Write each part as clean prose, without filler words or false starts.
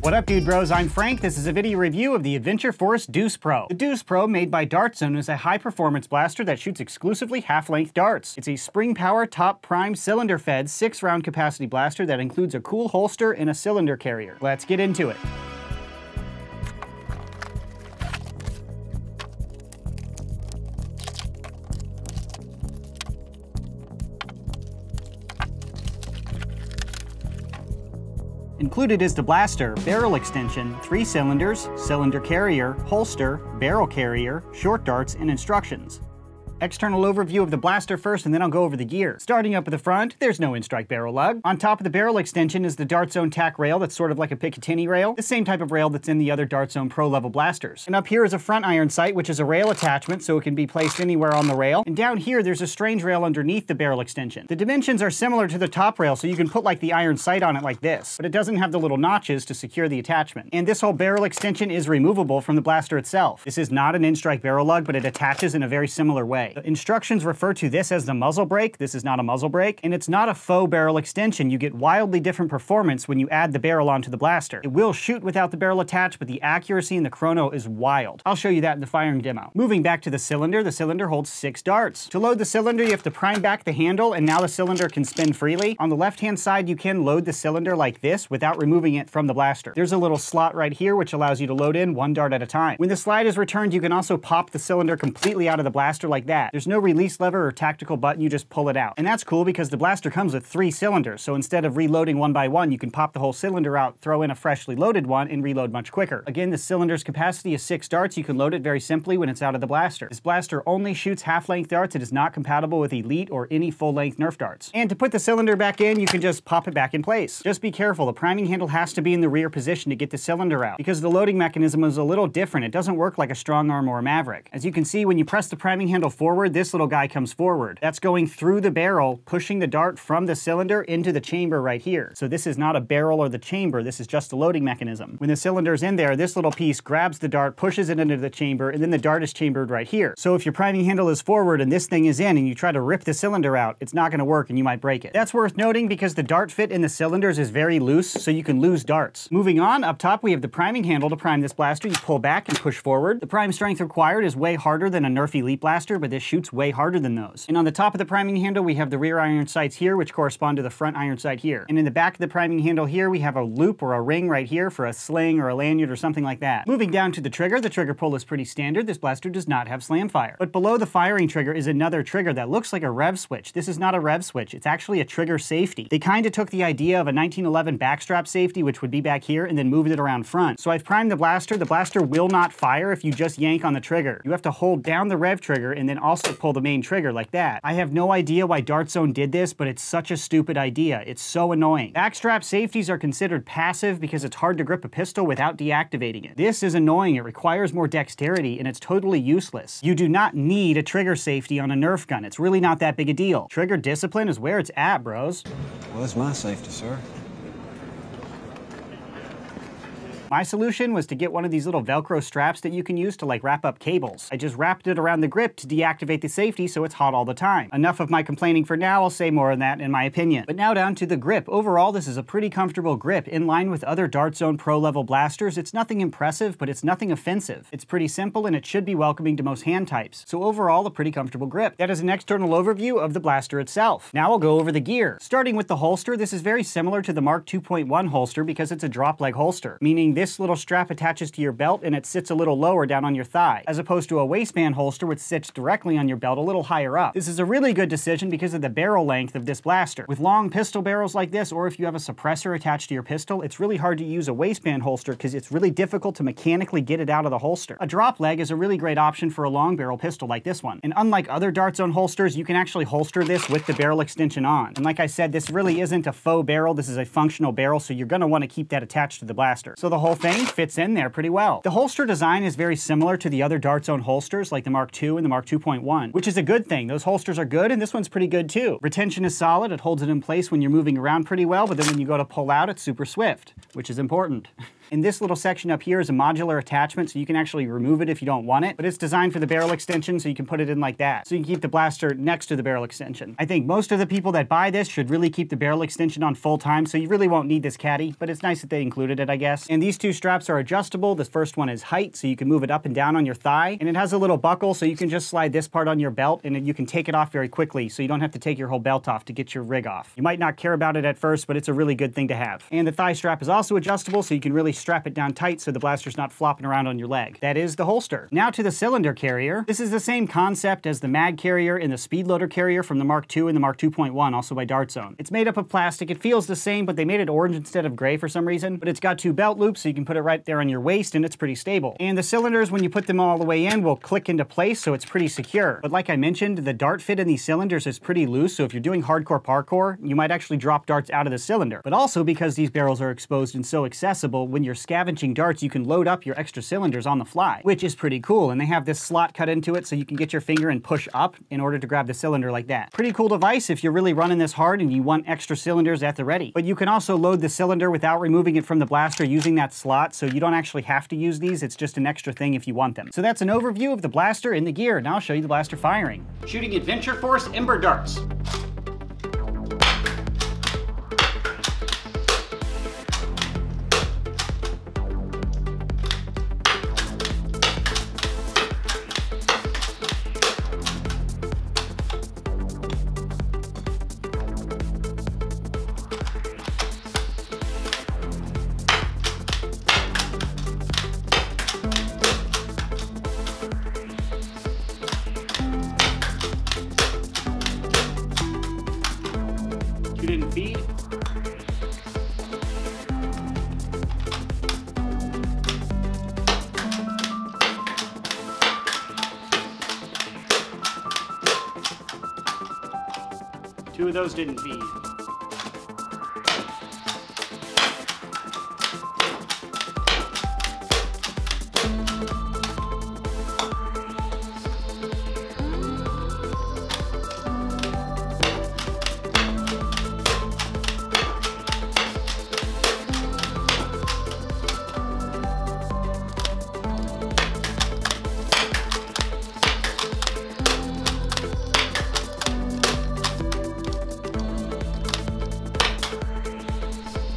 What up, dude bros? I'm Frank. This is a video review of the Adventure Force Deuce Pro. The Deuce Pro, made by Dart Zone, is a high-performance blaster that shoots exclusively half-length darts. It's a spring-power, top-prime, cylinder-fed, 6-round capacity blaster that includes a cool holster and a cylinder carrier. Let's get into it. Included is the blaster, barrel extension, 3 cylinders, cylinder carrier, holster, barrel carrier, short darts, and instructions. External overview of the blaster first, and then I'll go over the gear. Starting up at the front, there's no in-strike barrel lug. On top of the barrel extension is the Dart Zone tack rail that's sort of like a Picatinny rail, the same type of rail that's in the other Dart Zone Pro level blasters. And up here is a front iron sight, which is a rail attachment, so it can be placed anywhere on the rail. And down here, there's a strange rail underneath the barrel extension. The dimensions are similar to the top rail, so you can put like the iron sight on it like this, but it doesn't have the little notches to secure the attachment. And this whole barrel extension is removable from the blaster itself. This is not an in-strike barrel lug, but it attaches in a very similar way. The instructions refer to this as the muzzle brake. This is not a muzzle brake, and it's not a faux barrel extension. You get wildly different performance when you add the barrel onto the blaster. It will shoot without the barrel attached, but the accuracy in the chrono is wild. I'll show you that in the firing demo. Moving back to the cylinder holds 6 darts. To load the cylinder, you have to prime back the handle, and now the cylinder can spin freely. On the left-hand side, you can load the cylinder like this without removing it from the blaster. There's a little slot right here, which allows you to load in 1 dart at a time. When the slide is returned, you can also pop the cylinder completely out of the blaster like that. There's no release lever or tactical button, you just pull it out. And that's cool because the blaster comes with 3 cylinders, so instead of reloading one by one, you can pop the whole cylinder out, throw in a freshly loaded one, and reload much quicker. Again, the cylinder's capacity is 6 darts. You can load it very simply when it's out of the blaster. This blaster only shoots half-length darts. It is not compatible with Elite or any full-length Nerf darts. And to put the cylinder back in, you can just pop it back in place. Just be careful, the priming handle has to be in the rear position to get the cylinder out, because the loading mechanism is a little different. It doesn't work like a Strong Arm or a Maverick. As you can see, when you press the priming handle forward, this little guy comes forward. That's going through the barrel, pushing the dart from the cylinder into the chamber right here. So this is not a barrel or the chamber, this is just a loading mechanism. When the cylinder's in there, this little piece grabs the dart, pushes it into the chamber, and then the dart is chambered right here. So if your priming handle is forward and this thing is in and you try to rip the cylinder out, it's not gonna work and you might break it. That's worth noting because the dart fit in the cylinders is very loose, so you can lose darts. Moving on, up top we have the priming handle to prime this blaster. You pull back and push forward. The prime strength required is way harder than a Nerf Elite blaster, but this shoots way harder than those. And on the top of the priming handle, we have the rear iron sights here, which correspond to the front iron sight here. And in the back of the priming handle here, we have a loop or a ring right here for a sling or a lanyard or something like that. Moving down to the trigger pull is pretty standard. This blaster does not have slam fire. But below the firing trigger is another trigger that looks like a rev switch. This is not a rev switch. It's actually a trigger safety. They kind of took the idea of a 1911 backstrap safety, which would be back here, and then moved it around front. So I've primed the blaster. The blaster will not fire if you just yank on the trigger. You have to hold down the rev trigger and then also pull the main trigger like that. I have no idea why Dart Zone did this, but it's such a stupid idea. It's so annoying. Backstrap safeties are considered passive because it's hard to grip a pistol without deactivating it. This is annoying. It requires more dexterity and it's totally useless. You do not need a trigger safety on a Nerf gun. It's really not that big a deal. Trigger discipline is where it's at, bros. Well, that's my safety, sir. My solution was to get one of these little Velcro straps that you can use to like wrap up cables. I just wrapped it around the grip to deactivate the safety so it's hot all the time. Enough of my complaining for now, I'll say more on that in my opinion. But now down to the grip. Overall, this is a pretty comfortable grip. In line with other Dart Zone Pro level blasters, it's nothing impressive, but it's nothing offensive. It's pretty simple and it should be welcoming to most hand types. So overall, a pretty comfortable grip. That is an external overview of the blaster itself. Now I'll go over the gear. Starting with the holster, this is very similar to the Mark 2.1 holster because it's a drop leg holster, meaning this little strap attaches to your belt and it sits a little lower down on your thigh, as opposed to a waistband holster which sits directly on your belt a little higher up. This is a really good decision because of the barrel length of this blaster. With long pistol barrels like this, or if you have a suppressor attached to your pistol, it's really hard to use a waistband holster because it's really difficult to mechanically get it out of the holster. A drop leg is a really great option for a long barrel pistol like this one. And unlike other Dart Zone holsters, you can actually holster this with the barrel extension on. And like I said, this really isn't a faux barrel, this is a functional barrel, so you're gonna want to keep that attached to the blaster. So the whole thing fits in there pretty well. The holster design is very similar to the other Dart Zone holsters like the Mark II and the Mark 2.1, which is a good thing. Those holsters are good and this one's pretty good too. Retention is solid, it holds it in place when you're moving around pretty well, but then when you go to pull out, it's super swift, which is important. And this little section up here is a modular attachment, so you can actually remove it if you don't want it, but it's designed for the barrel extension, so you can put it in like that. So you can keep the blaster next to the barrel extension. I think most of the people that buy this should really keep the barrel extension on full time, so you really won't need this caddy, but it's nice that they included it, I guess. And these two straps are adjustable. The first one is height, so you can move it up and down on your thigh, and it has a little buckle, so you can just slide this part on your belt, and then you can take it off very quickly, so you don't have to take your whole belt off to get your rig off. You might not care about it at first, but it's a really good thing to have. And the thigh strap is also adjustable, so you can really strap it down tight so the blaster's not flopping around on your leg. That is the holster. Now to the cylinder carrier. This is the same concept as the mag carrier and the speed loader carrier from the Mark II and the Mark 2.1, also by Dart Zone. It's made up of plastic. It feels the same, but they made it orange instead of gray for some reason. But it's got two belt loops, so you can put it right there on your waist, and it's pretty stable. And the cylinders, when you put them all the way in, will click into place, so it's pretty secure. But like I mentioned, the dart fit in these cylinders is pretty loose, so if you're doing hardcore parkour, you might actually drop darts out of the cylinder. But also because these barrels are exposed and so accessible, when you're scavenging darts, you can load up your extra cylinders on the fly, which is pretty cool. And they have this slot cut into it, so you can get your finger and push up in order to grab the cylinder like that. Pretty cool device if you're really running this hard and you want extra cylinders at the ready. But you can also load the cylinder without removing it from the blaster using that slot, so you don't actually have to use these. It's just an extra thing if you want them. So that's an overview of the blaster and the gear. Now I'll show you the blaster firing. Shooting Adventure Force Ember darts. You didn't feed. Two of those didn't feed.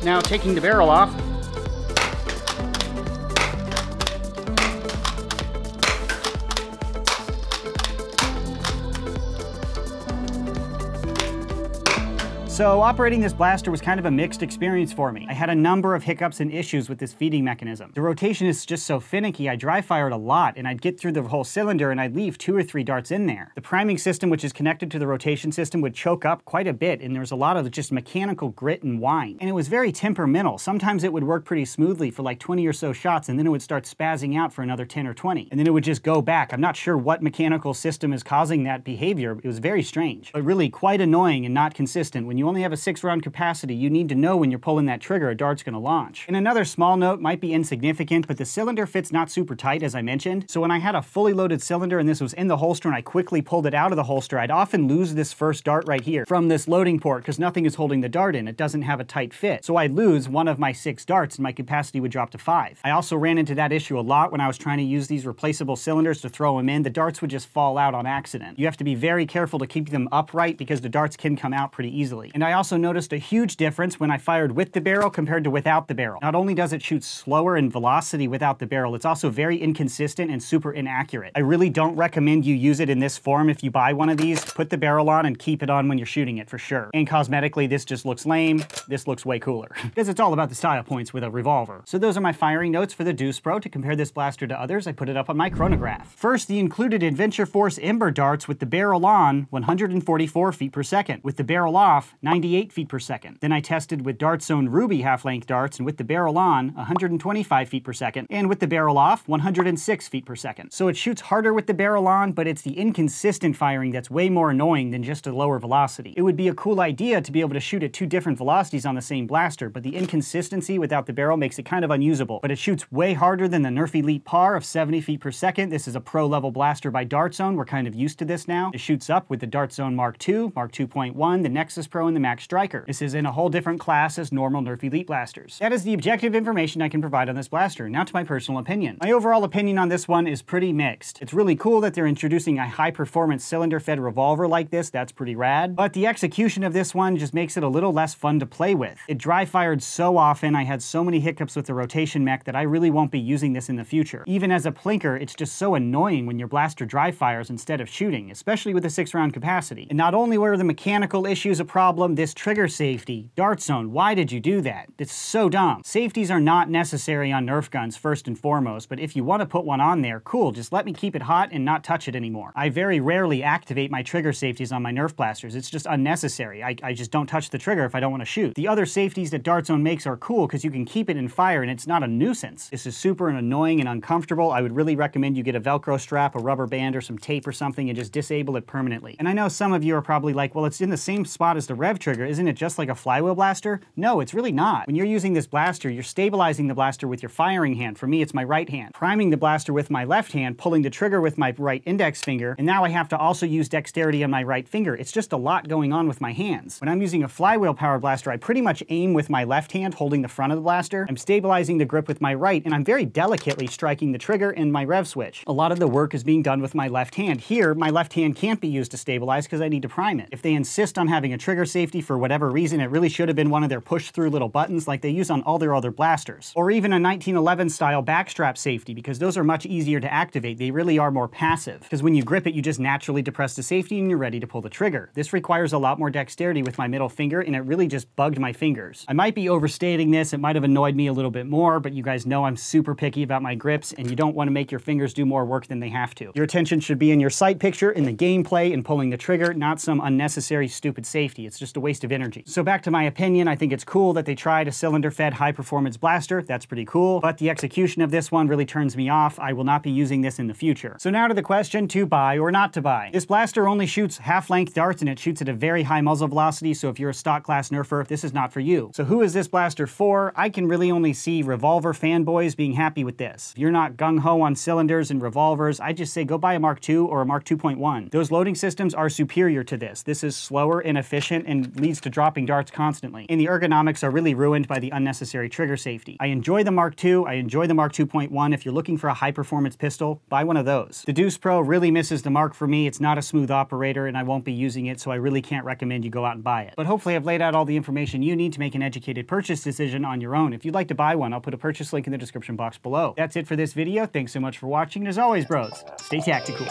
Now taking the barrel off. So operating this blaster was kind of a mixed experience for me. I had a number of hiccups and issues with this feeding mechanism. The rotation is just so finicky. I dry fired a lot, and I'd get through the whole cylinder and I'd leave 2 or 3 darts in there. The priming system, which is connected to the rotation system, would choke up quite a bit, and there was a lot of just mechanical grit and whine. And it was very temperamental. Sometimes it would work pretty smoothly for like 20 or so shots, and then it would start spazzing out for another 10 or 20. And then it would just go back. I'm not sure what mechanical system is causing that behavior. It was very strange, but really quite annoying and not consistent. When you only have a 6-round capacity, you need to know when you're pulling that trigger a dart's going to launch. And another small note, might be insignificant, but the cylinder fits not super tight, as I mentioned. So when I had a fully loaded cylinder and this was in the holster and I quickly pulled it out of the holster, I'd often lose this first dart right here from this loading port because nothing is holding the dart in. It doesn't have a tight fit. So I'd lose one of my 6 darts and my capacity would drop to 5. I also ran into that issue a lot when I was trying to use these replaceable cylinders to throw them in. The darts would just fall out on accident. You have to be very careful to keep them upright because the darts can come out pretty easily. And I also noticed a huge difference when I fired with the barrel compared to without the barrel. Not only does it shoot slower in velocity without the barrel, it's also very inconsistent and super inaccurate. I really don't recommend you use it in this form if you buy one of these. Put the barrel on and keep it on when you're shooting it for sure. And cosmetically, this just looks lame. This looks way cooler. Because it's all about the style points with a revolver. So those are my firing notes for the Deuce Pro. To compare this blaster to others, I put it up on my chronograph. First, the included Adventure Force Ember darts with the barrel on 144 feet per second, with the barrel off 98 feet per second. Then I tested with Dart Zone Ruby half-length darts and with the barrel on 125 feet per second, and with the barrel off 106 feet per second. So it shoots harder with the barrel on, but it's the inconsistent firing that's way more annoying than just a lower velocity. It would be a cool idea to be able to shoot at 2 different velocities on the same blaster, but the inconsistency without the barrel makes it kind of unusable. But it shoots way harder than the Nerf Elite Par of 70 feet per second. This is a pro-level blaster by Dart Zone. We're kind of used to this now. It shoots up with the Dart Zone Mark II, Mark 2.1, the Nexus Pro, and the the Max Striker. This is in a whole different class as normal Nerf Elite blasters. That is the objective information I can provide on this blaster. Now to my personal opinion. My overall opinion on this one is pretty mixed. It's really cool that they're introducing a high-performance cylinder-fed revolver like this. That's pretty rad. But the execution of this one just makes it a little less fun to play with. It dry-fired so often, I had so many hiccups with the rotation mech that I really won't be using this in the future. Even as a plinker, it's just so annoying when your blaster dry-fires instead of shooting, especially with a 6-round capacity. And not only were the mechanical issues a problem, this trigger safety. Dart zone, why did you do that? It's so dumb. Safeties are not necessary on Nerf guns first and foremost, but if you want to put one on there, cool, just let me keep it hot and not touch it anymore. I very rarely activate my trigger safeties on my Nerf blasters. It's just unnecessary. I just don't touch the trigger if I don't want to shoot. The other safeties that Dart Zone makes are cool because you can keep it in fire and it's not a nuisance. This is super annoying and uncomfortable. I would really recommend you get a Velcro strap, a rubber band, or some tape or something and just disable it permanently. And I know some of you are probably like, well, it's in the same spot as the Rev trigger. Isn't it just like a flywheel blaster? No, it's really not. When you're using this blaster, you're stabilizing the blaster with your firing hand. For me, it's my right hand. Priming the blaster with my left hand, pulling the trigger with my right index finger, and now I have to also use dexterity on my right finger. It's just a lot going on with my hands. When I'm using a flywheel power blaster, I pretty much aim with my left hand holding the front of the blaster. I'm stabilizing the grip with my right, and I'm very delicately striking the trigger and my rev switch. A lot of the work is being done with my left hand. Here, my left hand can't be used to stabilize because I need to prime it. If they insist on having a trigger safety for whatever reason, it really should have been one of their push-through little buttons like they use on all their other blasters. Or even a 1911 style backstrap safety, because those are much easier to activate. They really are more passive, because when you grip it, you just naturally depress the safety and you're ready to pull the trigger. This requires a lot more dexterity with my middle finger, and it really just bugged my fingers. I might be overstating this, it might have annoyed me a little bit more, but you guys know I'm super picky about my grips, and you don't want to make your fingers do more work than they have to. Your attention should be in your sight picture, in the gameplay, and pulling the trigger, not some unnecessary stupid safety. It's just a waste of energy. So back to my opinion, I think it's cool that they tried a cylinder-fed high-performance blaster. That's pretty cool, but the execution of this one really turns me off. I will not be using this in the future. So now to the question to buy or not to buy. This blaster only shoots half-length darts, and it shoots at a very high muzzle velocity, so if you're a stock class nerfer, this is not for you. So who is this blaster for? I can really only see Revolver fanboys being happy with this. If you're not gung-ho on cylinders and revolvers, I just say go buy a Mark II or a Mark 2.1. Those loading systems are superior to this. This is slower and efficient and leads to dropping darts constantly. And the ergonomics are really ruined by the unnecessary trigger safety. I enjoy the Mark II, I enjoy the Mark 2.1. If you're looking for a high-performance pistol, buy one of those. The Deuce Pro really misses the mark for me. It's not a smooth operator and I won't be using it, so I really can't recommend you go out and buy it. But hopefully I've laid out all the information you need to make an educated purchase decision on your own. If you'd like to buy one, I'll put a purchase link in the description box below. That's it for this video. Thanks so much for watching, and as always, bros, stay tactical.